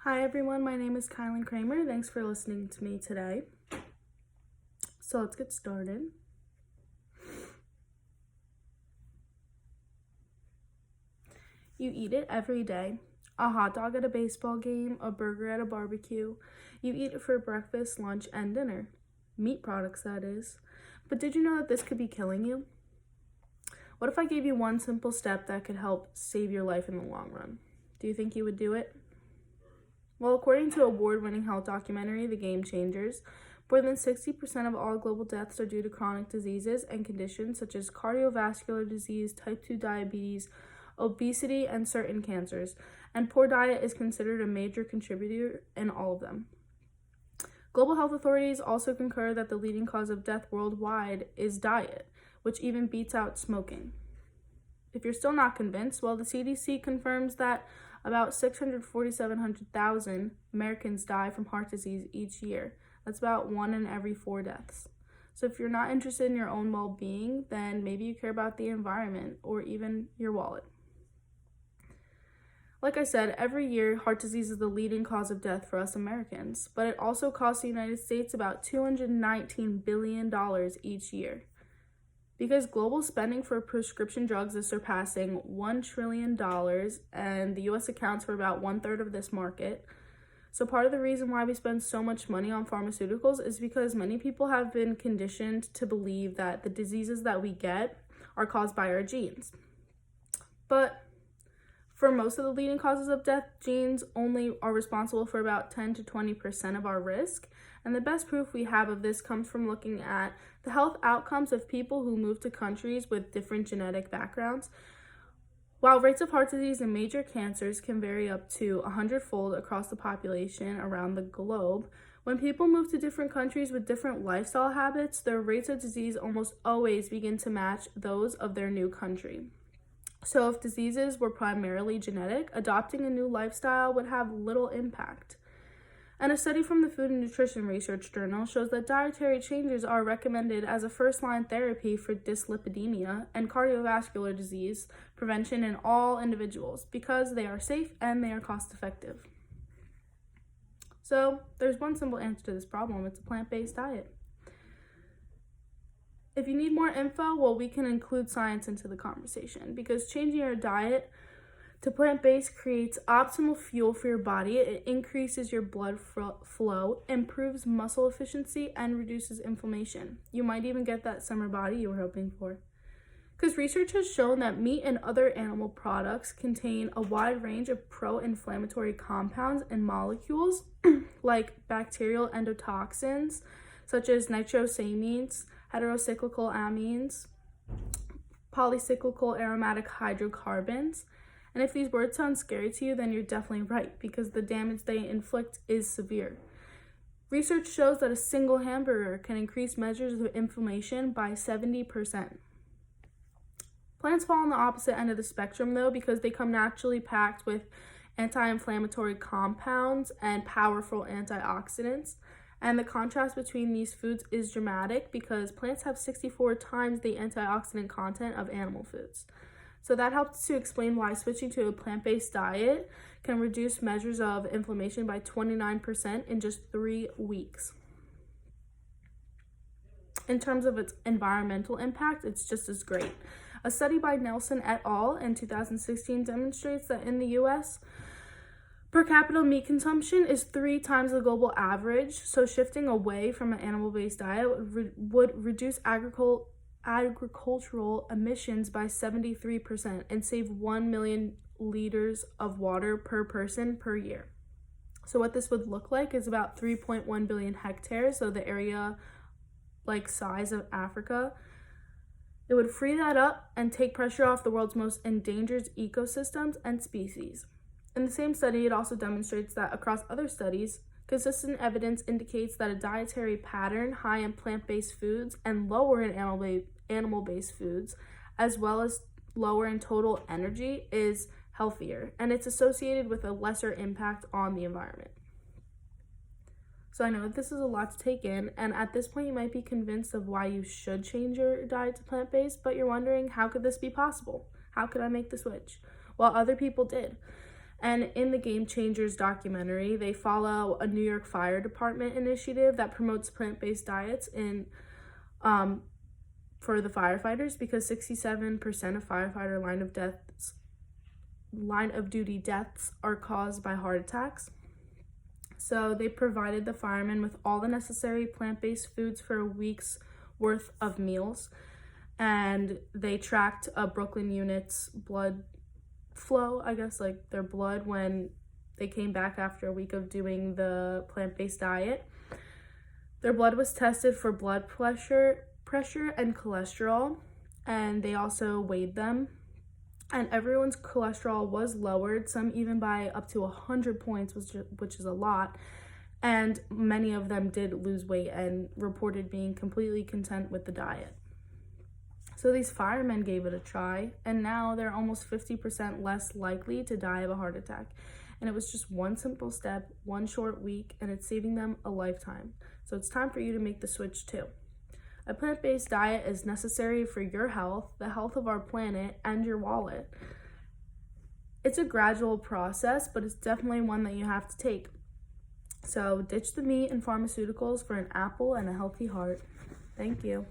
Hi everyone, my name is Kylan Kramer. Thanks for listening to me today. So let's get started. You eat it every day. A hot dog at a baseball game, a burger at a barbecue. You eat it for breakfast, lunch, and dinner. Meat products, that is. But did you know that this could be killing you? What if I gave you one simple step that could help save your life in the long run? Do you think you would do it? Well, according to award-winning health documentary, The Game Changers, more than 60% of all global deaths are due to chronic diseases and conditions such as cardiovascular disease, type 2 diabetes, obesity, and certain cancers, and poor diet is considered a major contributor in all of them. Global health authorities also concur that the leading cause of death worldwide is diet, which even beats out smoking. If you're still not convinced, well, the CDC confirms that about 647,000 Americans die from heart disease each year. That's about 1 in every 4 deaths. So if you're not interested in your own well-being, then maybe you care about the environment or even your wallet. Like I said, every year, heart disease is the leading cause of death for us Americans, but it also costs the United States about $219 billion each year. Because global spending for prescription drugs is surpassing $1 trillion, and the US accounts for about 1/3 of this market. So part of the reason why we spend so much money on pharmaceuticals is because many people have been conditioned to believe that the diseases that we get are caused by our genes. But for most of the leading causes of death, genes only are responsible for about 10 to 20% of our risk. And the best proof we have of this comes from looking at the health outcomes of people who move to countries with different genetic backgrounds. While rates of heart disease and major cancers can vary up to 100-fold across the population around the globe, when people move to different countries with different lifestyle habits, their rates of disease almost always begin to match those of their new country. So if diseases were primarily genetic, adopting a new lifestyle would have little impact. And a study from the Food and Nutrition Research Journal shows that dietary changes are recommended as a first-line therapy for dyslipidemia and cardiovascular disease prevention in all individuals because they are safe and they are cost-effective. So there's one simple answer to this problem. It's a plant-based diet. If you need more info, well, we can include science into the conversation because changing your diet to plant-based creates optimal fuel for your body. It increases your blood flow, improves muscle efficiency, and reduces inflammation. You might even get that summer body you were hoping for. Because research has shown that meat and other animal products contain a wide range of pro-inflammatory compounds and molecules like bacterial endotoxins, such as nitrosamines, heterocyclical amines, polycyclical aromatic hydrocarbons. And if these words sound scary to you, then you're definitely right because the damage they inflict is severe. Research shows that a single hamburger can increase measures of inflammation by 70%. Plants fall on the opposite end of the spectrum though because they come naturally packed with anti-inflammatory compounds and powerful antioxidants. And the contrast between these foods is dramatic because plants have 64 times the antioxidant content of animal foods. So that helps to explain why switching to a plant-based diet can reduce measures of inflammation by 29% in just 3 weeks. In terms of its environmental impact, it's just as great. A study by Nelson et al. In 2016 demonstrates that in the US, per capita meat consumption is 3 times the global average, so shifting away from an animal-based diet would reduce agricultural emissions by 73% and save 1 million liters of water per person per year. So what this would look like is about 3.1 billion hectares, so the area like size of Africa. It would free that up and take pressure off the world's most endangered ecosystems and species. In the same study, it also demonstrates that across other studies, consistent evidence indicates that a dietary pattern high in plant-based foods and lower in animal-based foods, as well as lower in total energy, is healthier, and it's associated with a lesser impact on the environment. So I know that this is a lot to take in, and at this point you might be convinced of why you should change your diet to plant-based, but you're wondering, how could this be possible? How could I make the switch? Well, other people did. And in the Game Changers documentary, they follow a New York Fire Department initiative that promotes plant-based diets for the firefighters, because 67% of firefighter line of duty deaths are caused by heart attacks. So they provided the firemen with all the necessary plant-based foods for a week's worth of meals, and they tracked a Brooklyn unit's blood flow, I guess, like their blood, when they came back after a week of doing the plant-based diet. Their blood was tested for blood pressure and cholesterol, and they also weighed them, and everyone's cholesterol was lowered, some even by up to 100 points, which is a lot, and many of them did lose weight and reported being completely content with the diet. So these firemen gave it a try, and now they're almost 50% less likely to die of a heart attack. And it was just one simple step, one short week, and it's saving them a lifetime. So it's time for you to make the switch too. A plant-based diet is necessary for your health, the health of our planet, and your wallet. It's a gradual process, but it's definitely one that you have to take. So ditch the meat and pharmaceuticals for an apple and a healthy heart. Thank you.